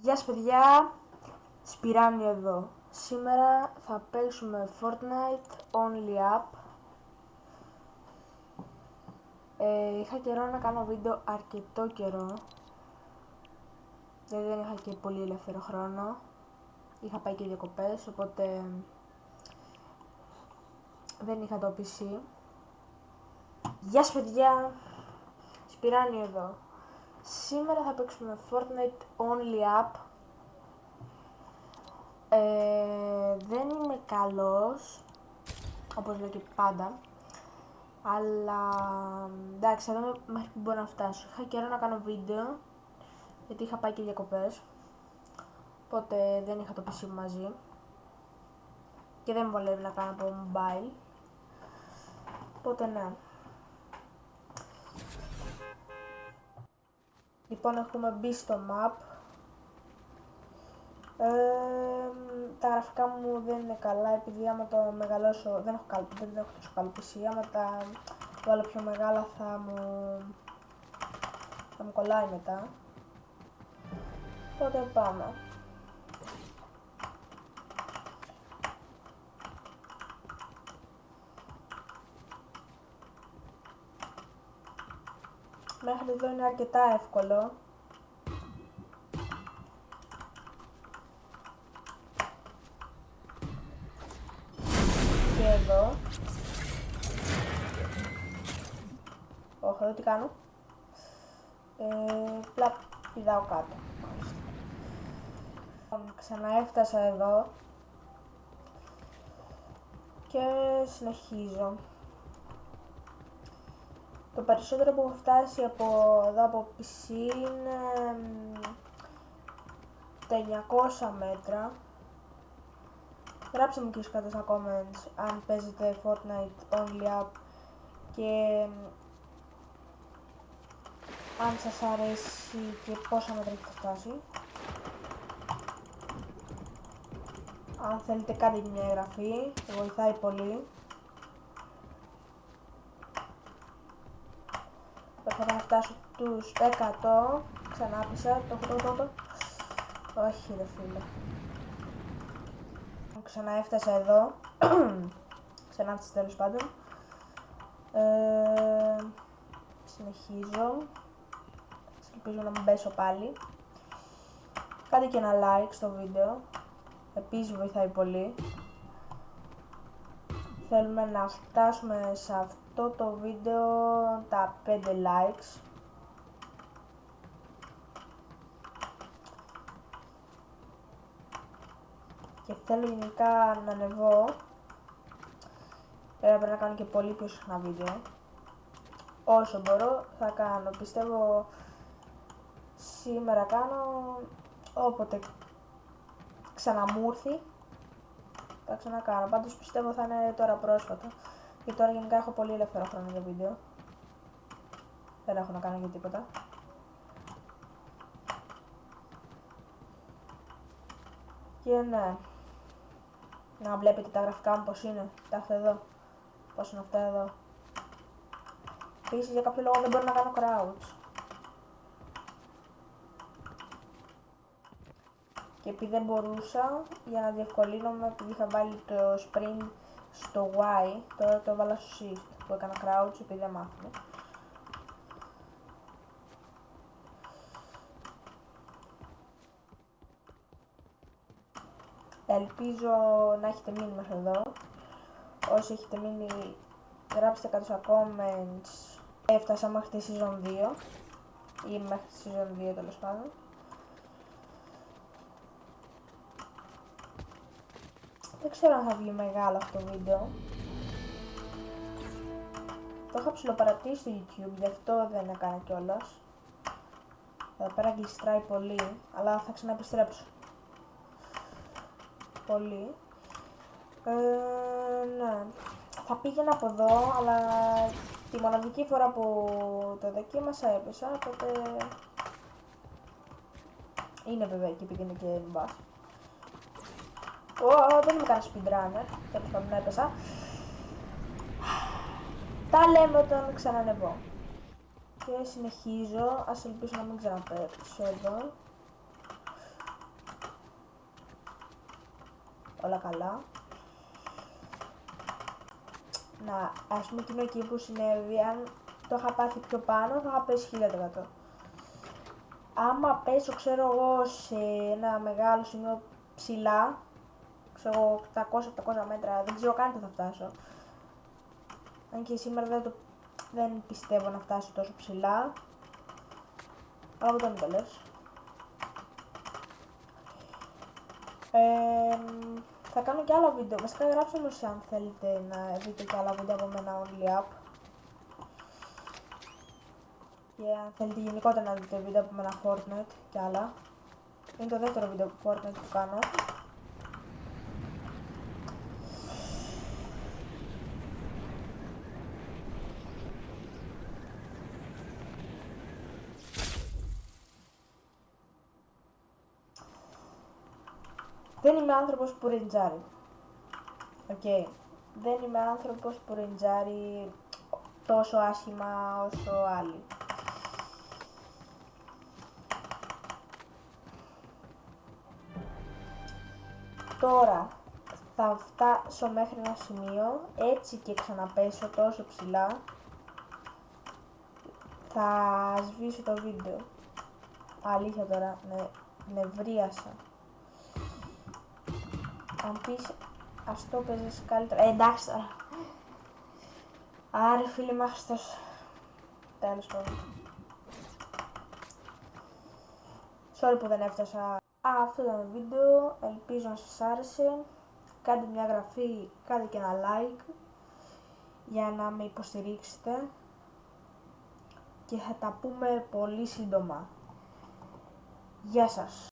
Γεια σας παιδιά, Σπυράνιο εδώ. Σήμερα θα παίξουμε Fortnite Only Up. Είχα καιρό να κάνω βίντεο, αρκετό καιρό. Δηλαδή δεν είχα και πολύ ελεύθερο χρόνο. Είχα πάει και διακοπές, οπότε δεν είχα το PC. Γεια σας παιδιά, Σπυράνιο εδώ. Σήμερα θα παίξουμε Fortnite Only Up. Δεν είμαι καλός, όπως λέω και πάντα, αλλά εντάξει, θα δούμε μέχρι που μπορώ να φτάσω. Είχα καιρό να κάνω βίντεο, γιατί είχα πάει και διακοπές, οπότε δεν είχα το PC μαζί και δεν μου βολεύει να κάνω από mobile, οπότε ναι. Λοιπόν, έχουμε μπει στο map. Τα γραφικά μου δεν είναι καλά, επειδή άμα το μεγαλώσω, δεν έχω τόσο καλό PC, άμα τα βάλω πιο μεγάλα θα μου κολλάει μετά. Οπότε πάμε. Μέχρι εδώ είναι αρκετά εύκολο. Και εδώ. Όχι, εδώ τι κάνω. Απλά πηδάω κάτω. Ξαναέφτασα εδώ. Και συνεχίζω. Το περισσότερο που έχω φτάσει από εδώ από PC είναι τα 900 μέτρα. Γράψτε μου και κάτω στα comments αν παίζετε Fortnite Only Up και αν σας αρέσει και πόσα μέτρα έχετε φτάσει. Αν θέλετε κάντε μια εγγραφή, βοηθάει πολύ. Προσπαθώ να φτάσω τους 100, ξανά πήσα, το. Όχι ρε φίλε. Ξανά έφτασα εδώ, ξανά έφτασα τέλος πάντων. Συνεχίζω, ελπίζω να μην πέσω πάλι. Κάντε και ένα like στο βίντεο, επίσης βοηθάει πολύ. Θέλουμε να φτάσουμε σε αυτό το βίντεο τα 5 likes. Και θέλω γενικά να ανεβώ. Πρέπει να κάνω και πολύ πιο συχνά βίντεο. Όσο μπορώ θα κάνω. Πιστεύω σήμερα κάνω, όποτε ξαναμούρθει θα ξανακάνω. Πάντως πιστεύω θα είναι τώρα πρόσφατα. Και τώρα γενικά έχω πολύ ελεύθερο χρόνο για βίντεο. Δεν έχω να κάνω για τίποτα. Και ναι. Να βλέπετε τα γραφικά μου πως είναι. Κοιτάξτε εδώ. Πως είναι αυτά εδώ. Επίσης για κάποιο λόγο δεν μπορώ να κάνω crouch. Και επειδή δεν μπορούσα, για να διευκολύνομαι, επειδή είχα βάλει το sprint στο Y, τώρα το βάλα στο shift που έκανα crouch επειδή δεν μάθαμε. Ελπίζω να έχετε μείνει μέχρι εδώ. Όσοι έχετε μείνει, γράψτε κάτω στα comments. Έφτασα μέχρι τη season 2 ή μέχρι τη season 2 τέλος πάντων. Δεν ξέρω αν θα βγει μεγάλο αυτό το βίντεο. Το είχα ψιλοπαρατήσει στο YouTube, γι' αυτό δεν έκανα κιόλας. Εδώ πέρα γλιστράει πολύ, αλλά θα ξαναεπιστρέψω. Πολύ. Ναι. Θα πήγαινα από εδώ, αλλά τη μοναδική φορά που το δοκίμασα έπεσα, οπότε είναι βέβαια εκεί επειδή είναι και μπας. Δεν είμαι κανένα speedrunner, τέλος πάντων έπεσα. Τα λέμε όταν ξανανεβώ. Και συνεχίζω, ας ελπίσω να μην ξαναπέψω εδώ. όλα καλά. Να, ας πούμε εκείνο εκεί που συνέβη, αν το είχα πάθει πιο πάνω, θα είχα πέσει 1000%. Άμα πέσω, ξέρω εγώ, σε ένα μεγάλο σημείο ψηλά, ξέρω εγώ, 800-700 μέτρα, δεν ξέρω καν που θα φτάσω. Αν και σήμερα δεν πιστεύω να φτάσω τόσο ψηλά, αλλά δεν το λες. Θα κάνω και άλλα βίντεο, βασικά γράψτε μου αν θέλετε να δείτε και άλλα βίντεο από μένα only up. Και αν θέλετε γενικότερα να δείτε βίντεο από μένα Fortnite και άλλα. Είναι το δεύτερο βίντεο από Fortnite που κάνω. Δεν είμαι άνθρωπος που ρεντζάρει. Οκ. Δεν είμαι άνθρωπος που ρεντζάρει τόσο άσχημα όσο άλλοι. Τώρα θα φτάσω μέχρι ένα σημείο, έτσι και ξαναπέσω τόσο ψηλά, θα σβήσω το βίντεο. Αλήθεια τώρα, νευρίασα. Αν πεις, ας το παίζεις καλύτερα. Εντάξει τώρα. Άρε φίλε μάχιστος. Τέλος πάντων. Sorry που δεν έφτασα. Αυτό ήταν το βίντεο. Ελπίζω να σας άρεσε. Κάντε μια εγγραφή, κάντε και ένα like για να με υποστηρίξετε. Και θα τα πούμε πολύ σύντομα. Γεια σας.